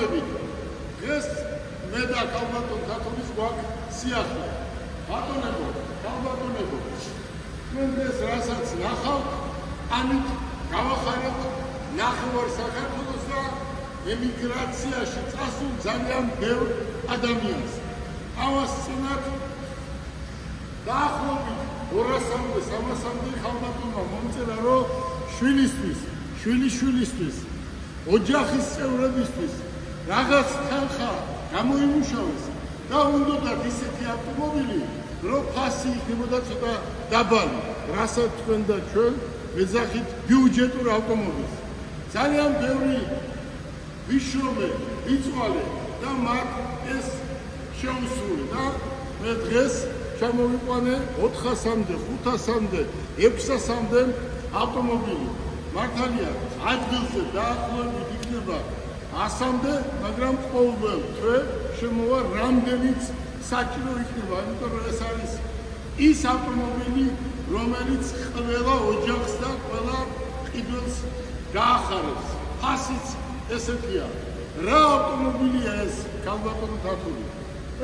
დავიწყდებით. დღეს მე და ქალბატონ ქართულის გვაქვს სიახლე. ბატონებო, ქალბატონებო, თქვენ დღეს რასაც ნახავთ, ამით გავახარებთ ნახევარ საქართველოს და ემიგრაციაში წასულ ძალიან ბევრ ადამიანს. ამას წინათ დაახლოებით 200-300 ქალბატონმა მომწერა, რომ შვილიშვილისთვის, ოჯახის წევრებისთვის რაღაც თანხა გამოიმუშავეს და უნდათ ისეთი ავტომობილი, რომ ფასი იქნებოდა ცოტა დაბალი, რასაც თქვენ და ჩვენ მეძახით ბიუჯეტურ ავტომობილს. ძალიან ბევრი ვიშრობე, ვიწვალე და მათ ეს შეუსრულე და მე დღეს ჩამოვიყვანე 400-მდე, 500-მდე, 600-მდე ავტომობილი. მართალია, ადგილზე დაახლოებით იქნება 100-მდე, მაგრამ ყოველ თვე შემოვა რამდენიც საჭირო იქნება, იმიტომ რომ ეს არის ის ავტომობილი, რომელიც ყველა ოჯახს და ყველა ყიდველს გაახარებს. ფასიც ესეთია. რა ავტომობილია ეს, ქალბატონო ქართული?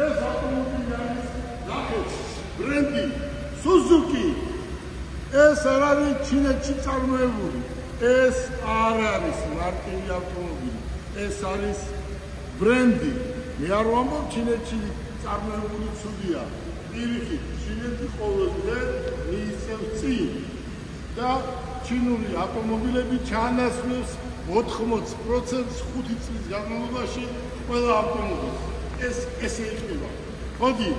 ეს ავტომობილი არის ნახეთ, ბრენდი Suzuki. ეს არ არის ჩინეთში წარმოებული. ეს არ არის მარტივი ავტომობილი. ეს არის ბრენდი. მე არ ვამბობ ჩინეთში წარმოებული ცუდია. პირიქით, ჩინეთი ყოველდღე მიიწევს წინ და ჩინური ავტომობილები ჩაანაცვლებს 80% 5 წლის განმავლობაში ყველა ავტომობილს. ესე იქნება. მოდი,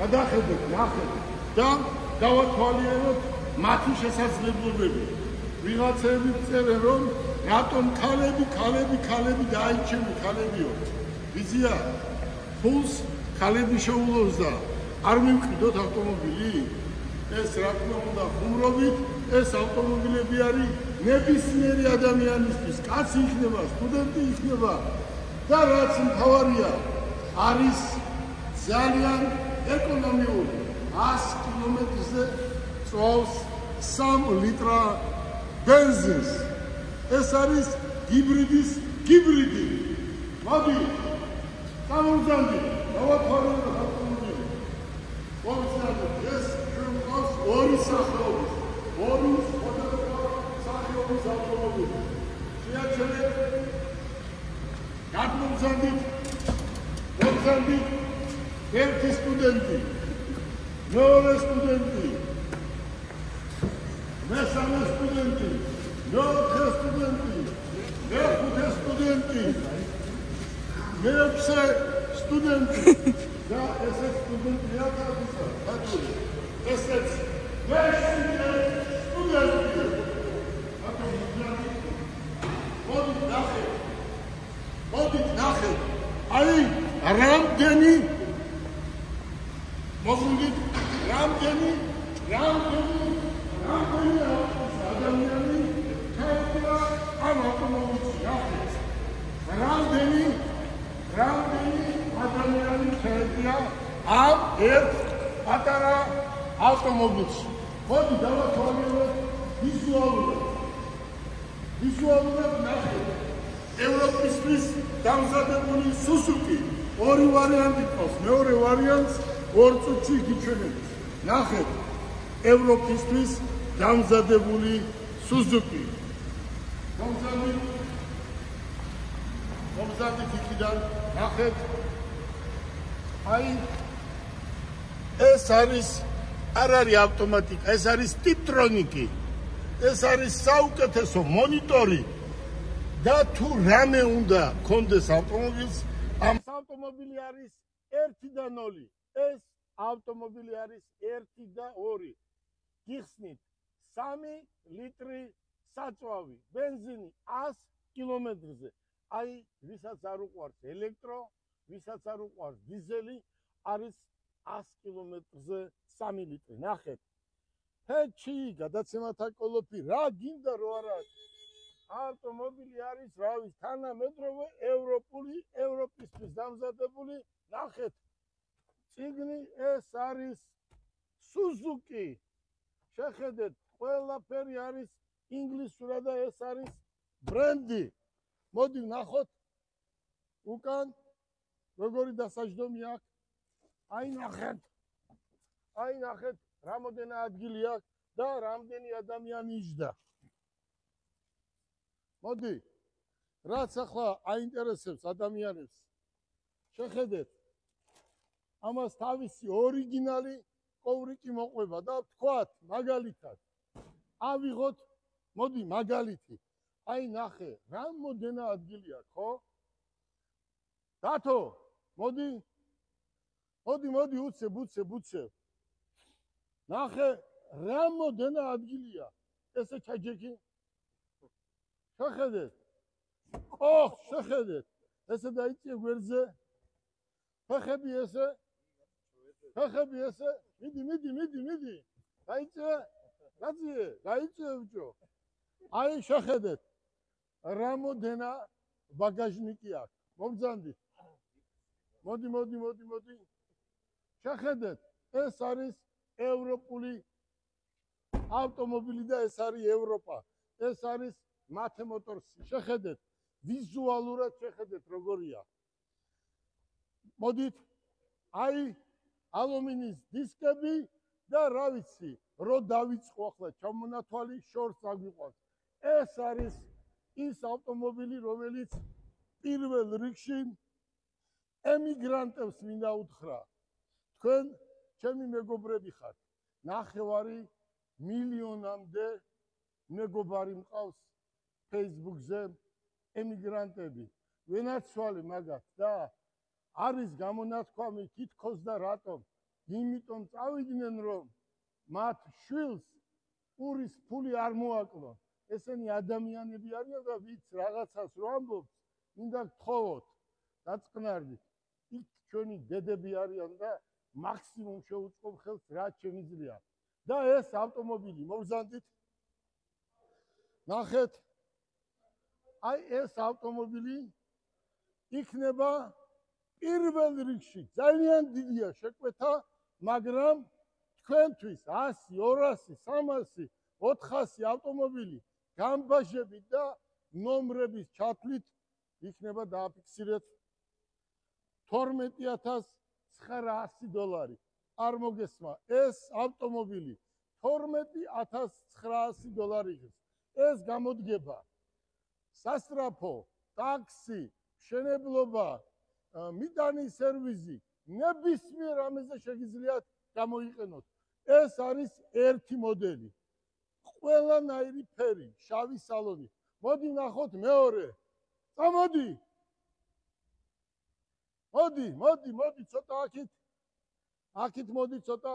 გადახედოთ, ნახეთ და დავათვალიეროთ მათი შესაძლებლობები. ვიღაცები წერენ, რომ რატომ ქალები დაიჩემი ქალებიო. ვიცია, ფულს ქალები შეულობს და არ მივყიდოთ ავტომობილი? ეს რა თქმა უნდა ხუმრობით, ეს ავტომობილები არის ნებისმიერი ადამიანისთვის, კაცი იქნება, სტუდენტი იქნება და რაც მთავარია, არის ძალიან ეკონომიური. 100 კილომეტრზე წვავს 3 ლიტრა ბენზინს. ეს არის ჰიბრიდი. მოდი, გამოვზარდით, დავათვალიეროთ ავტომობილი. მოვიცადოთ, ეს ჩვენ გვყავს ორი სახეობის ავტომობილი. შეაჩერეთ, გადმოვზარდით, ერთი სტუდენტი, მეორე სტუდენტი, მესამე სტუდენტი, მეოთხე სტუდენტი, მეხუთე სტუდენტი, მეექვსე სტუდენტი და ესე სტუდენტია ქართული. ესეც მეშვიდე სტუდენტი. მოდით ნახეთ. აი, რამდენი მოგვიდით, რამდენი ადამიანი ჩაედგა ამ ავტომობილში. ნახეთ. რამდენი ადამიანი ჩაედგა ამ ერთ პატარა ავტომობილში. მოდი დავათვალიეროთ ვიზუალურად ნახეთ. ევროპისთვის დამზადებული Suzuki. ორი ვარიანტი ყავს. მეორე ვარიანტს 2 წუთში გიჩვენებს. ნახეთ. ევროპისთვის დამზადებული Suzuki. მომზადეთ იქიდან. ნახეთ. აი ეს არის არ არის ავტომატიკა, ეს არის ტიპტრონიკი. ეს არის საუკეთესო მონიტორი და თუ რამე უნდა კონდეს ავტომობილს, ამ ავტომობილი არის 1 და 0. ეს ავტომობილი არის 1 და 2. გიხსნით 3 ლიტრი საწვავი ბენზინი 100 კილომეტრზე. აი, ვისაც არ უყვარს ელექტრო, ვისაც არ უყვარს დიზელი, არის 100 კილომეტრზე 3 ლიტრი. ნახეთ. ჰეჩი, გადაცემათა კოლოფი, რა გინდა რო არა. ავტომობილი არის, რავი, თანამედროვე ევროპისთვის დამზადებული. ნახეთ. წიგნი ეს არის Suzuki. შეხედეთ, ყველაფერი არის ინგლისურად და ეს არის ბრენდი. მოდი ნახოთ. უკან როგორი დასაჯდომი აქვს. აი ნახეთ რამოდენი ადგილი აქვს და რამდენი ადამიანი იჯდა. მოდი რაც ახლა აინტერესებს ადამიანებს შეხედეთ ამას თავისი ორიგინალი კოვრიკი მოყვება და ვთქვათ მაგალითად ავიღოთ მოდი მაგალითი აი ნახე რამოდენი ადგილი აქვს ხო დათო მოდი უცებ ნახე რამოდენი ადგილია ესე ჩაჯექი შეხედეთ შეხედეთ ესე დაიწიე გვერდზე ფეხები ესე მიდი დაიწიე ბიჭო აი შეხედეთ რამოდენა ბაგაჟნიკი აქვს მომძანდით მოდი შეხედეთ ეს არის ევროპული ავტომობილი და ეს არის ევროპა ეს არის მათე მოტორსი შეხედეთ ვიზუალურად შეხედეთ როგორია მოდით აი ალუმინის დისკები და რა ვიცი რო დავიწყო ახლა ჩამონათვალი შორს აგვიყვანს ეს არის ის ავტომობილი რომელიც პირველ რიგში ემიგრანტებს მინდა უთხრა თქვენ ჩემი მეგობრები ხართ 9 მილიონამდე მეგობარი მყავს Facebook-ზე ემიგრანტები ვენაცვალე მაგათ და არის გამონათქვამი თითქოს და რატომ იმიტომ წავიდნენ რომ მათ შვილს პურის ფული არ მოაკლონ ესენი ადამიანები არიან და ვიც რაღაცას რო ამბობს მინდა გთხოვოთ დაწყნარდით იქ ჩვენი დედები არიან და მაქსიმუმ შეუწყობ ხელს რაც შემიძლია და ეს ავტომობილი მოვზანდით ნახეთ აი ეს ავტომობილი იქნება პირველ რიგში ძალიან დიდია შეკვეთა მაგრამ თქვენთვის 100 200 300 400 ავტომობილი გამბაჟებით და ნომრების ჩათვლით იქნება დააფიქსირეთ $12,900 არ მოგესმა ეს ავტომობილი $12,900 იღებს ეს გამოდგება სასტრაფო ტაქსი მშენებლობა მიტანის სერვიზი ნებისმიერ ამაზე შეგიძლიათ გამოიყენოთ ეს არის ერთი მოდელი ყველანაირი ფერი შავი სალონი მოდი ნახოთ მეორე მოდი ცოტა აქით მოდი ცოტა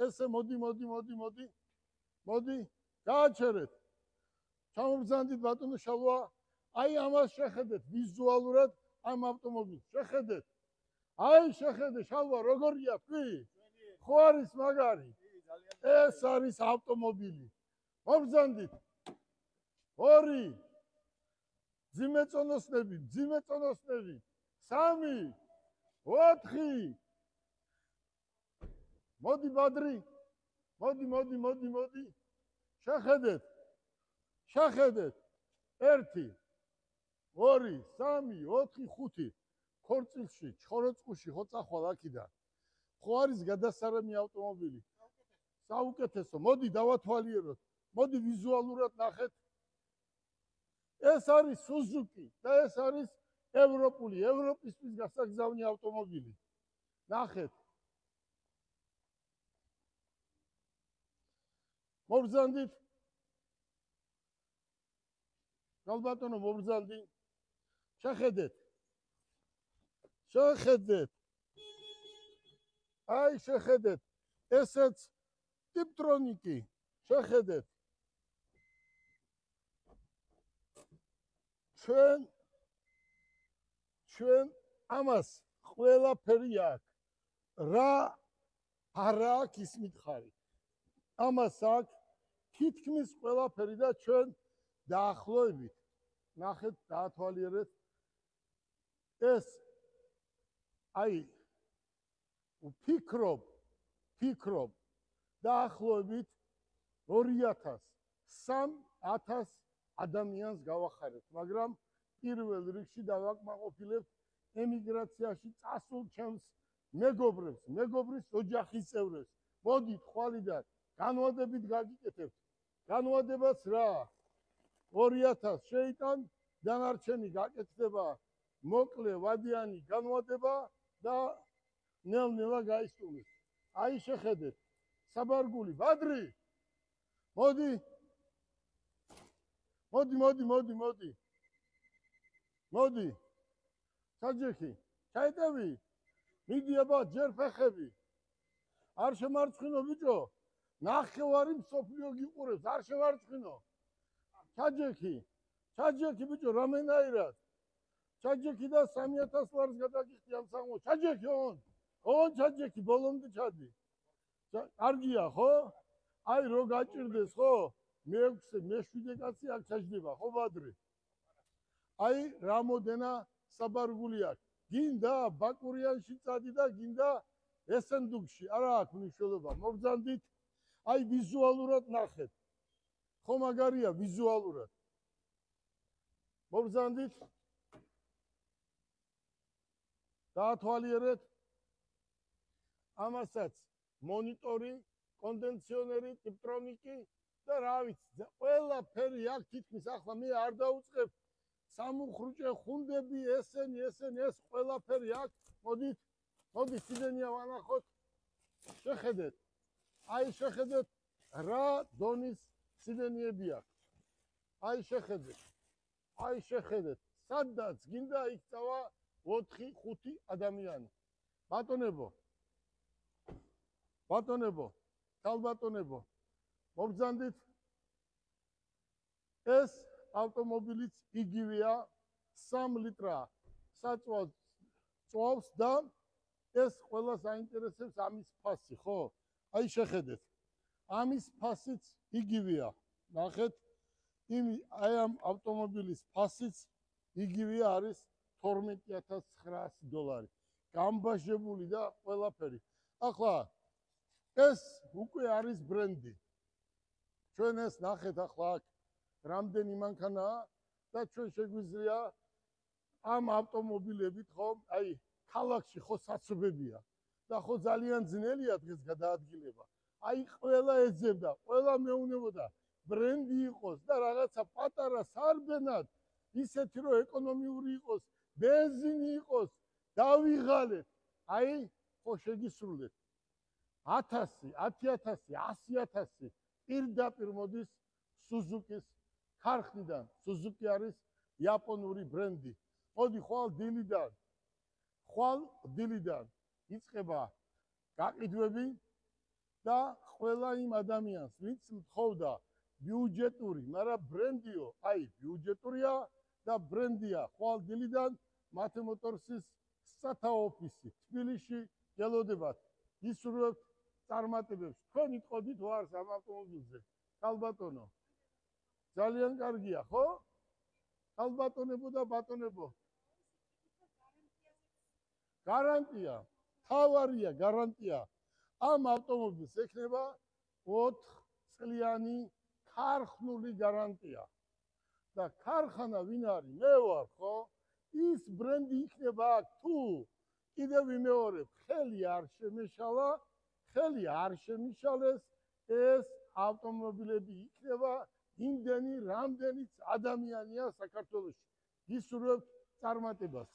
ესე მოდი გააჩერეთ ჩამოვბრძანდით ბატონო შალვა აი ამას შეხედეთ ვიზუალურად ამ ავტომობილს შეხედეთ აი შეხედე შალვა როგორია თქვი ხო არის მაგარი ეს არის ავტომობილი მობრძანდით 2 ძიმეწონოსნები 3 4 მოდი ბადრი მოდი შეხედეთ 1 2 3 4 5 ქორწილში ჩხოროწყუში ხო წახვალ აქიდან ხო არის გადასარემი ავტომობილი საუკეთესო მოდი დავათვალიეროთ მოდი ვიზუალურად ნახეთ ეს არის სუზუკი და ეს არის ევროპული ევროპისთვის გასაგზავნი ავტომობილი ნახეთ მობრძანდით ალბათონო მობრძანდი შეხედეთ აი შეხედეთ ესეც ტიპტრონიკი შეხედეთ ჩვენ ამას ყველაფერი აქვს რა არა აქვს ის მითხარი ამას აქვს თითქმის ყველაფერი და ჩვენ დაახლოებით ნახეთ დაათვალიერეთ ეს აი ვფიქრობ დაახლოებით 2000-3000 ადამიანს გავახარებთ მაგრამ პირველ რიგში დავაკმაყოფილებთ ემიგრაციაში წასულ ჩემს მეგობრებს, მეგობრის ოჯახის წევრებს. მოდით ხვალიდან განვადებით გაგიკეთებთ. განვადებაც რა? 2000 შეიტან, დანარჩენი გაკეთდება მოკლე ვადიანი განვადება და ნელ-ნელა გაისტუმრეთ. აი შეხედეთ, საბარგული ბადრი. მოდი. მოდი. საჯექი, ჩაიტევი. მიდი აბა ჯერ ფეხები. არ შემარცხინო ბიჭო. ნახევარი მსოფლიო გიყურებს, არ შემარცხინო. ჩაჯექი ბიჭო, რამენაირად. ჩაჯექი და 3000 ლარს გადაგიხდი ამ სამო. ჩაჯექი ოღონ ჩაჯექი ბოლომდე ჩადი. კარგია ხო? აი რო გაჭირდეს ხო? მე-6, მე-7 კაცი აქ ჩაჯდება ხო ბადრი? აი რამოდენა საბარგული აქვს. გინდა ბაკურიანში წადი და გინდა ესენდუგში, არა აქვს მნიშვნელობა. მოგზანდით, აი ვიზუალურად ნახეთ. ხო მაგარია ვიზუალურად. მოგზანდით. დაათვალიერეთ. ამასაც მონიტორი, კონდენსიონერი, ტიპტრონიკი და რა ვიცი, ყველაფერი აქვს თითქმის ახლა მე არ დაუწყებ. სამუხრუჭე ხუნდები, ესენი, ეს ყველაფერი აქვს. მოდით, სიდენია ვანახოთ. შეხედეთ. აი შეხედეთ რა დონის სიდენიები აქვს. აი შეხედეთ. სადაც გინდა იქ წავა 4-5 ადამიანი. ბატონებო, თალბატონებო, მოგზანდით. ეს ავტომობილიც იგივეა, 3 ლიტრა საწვავს წვავს და ეს ყველას აინტერესებს ამის ფასი, ხო? აი შეხედეთ. ამის ფასიც იგივეა. ნახეთ, აი ამ ავტომობილის ფასიც იგივე არის 12900 დოლარი. გამბაჟებული და ყველაფერი. ახლა ეს უკვე არის ბრენდი. ჩვენ ეს ნახეთ ახლა აქ რამდენი მანქანაა და ჩვენ შეგვიძლია ამ ავტომობილებით ხომ, აი ქალაქში ხო საცობებია და ხო ძალიან ძნელია დღეს გადაადგილება. აი ყველა ეძებდა, ყველა მეუნებოდა ბრენდი იყოს და რაღაცა პატარა სარბენად, ისეთი რომ ეკონომიური იყოს, ბენზინი იყოს, დავიღალეთ. აი ხო შეგისრულეთ. 1000, 10000, 100000 პირდაპირ მოდის სუზუკის ქარხნიდან. სუზუკი არის იაპონური ბრენდი. მოდი ხვალ დილიდან იწყება გაყიდვები და ყველა იმ ადამიანს, ვინც მთხოვდა ბიუჯეტური, მაგრამ ბრენდიო, აი ბიუჯეტურია და ბრენდია. ხვალ დილიდან მათე მოტორსის სათა ოფისი თბილისში გელოდებათ. ისურვებთ წარმატებებს. თქვენ იტყოდით ვარს ამ ავტომობილზე. თალბატონო. ძალიან კარგია, ხო? თალბატონებო და ბატონებო. გარანტია, თავარია გარანტია. ამ ავტომობილს ექნება 4 წლიანი ქარხნული გარანტია. და ქარხანა ვინ არის? მე ვარ, ხო? ის ბრენდი იქნება აქ თუ კიდევ ვიმეორებ, ხელი არ შემიშალეს, ეს ავტომობილები იქნება იმდენი, რამდენიც ადამიანია საქართველოში. გისურვებთ წარმატებას.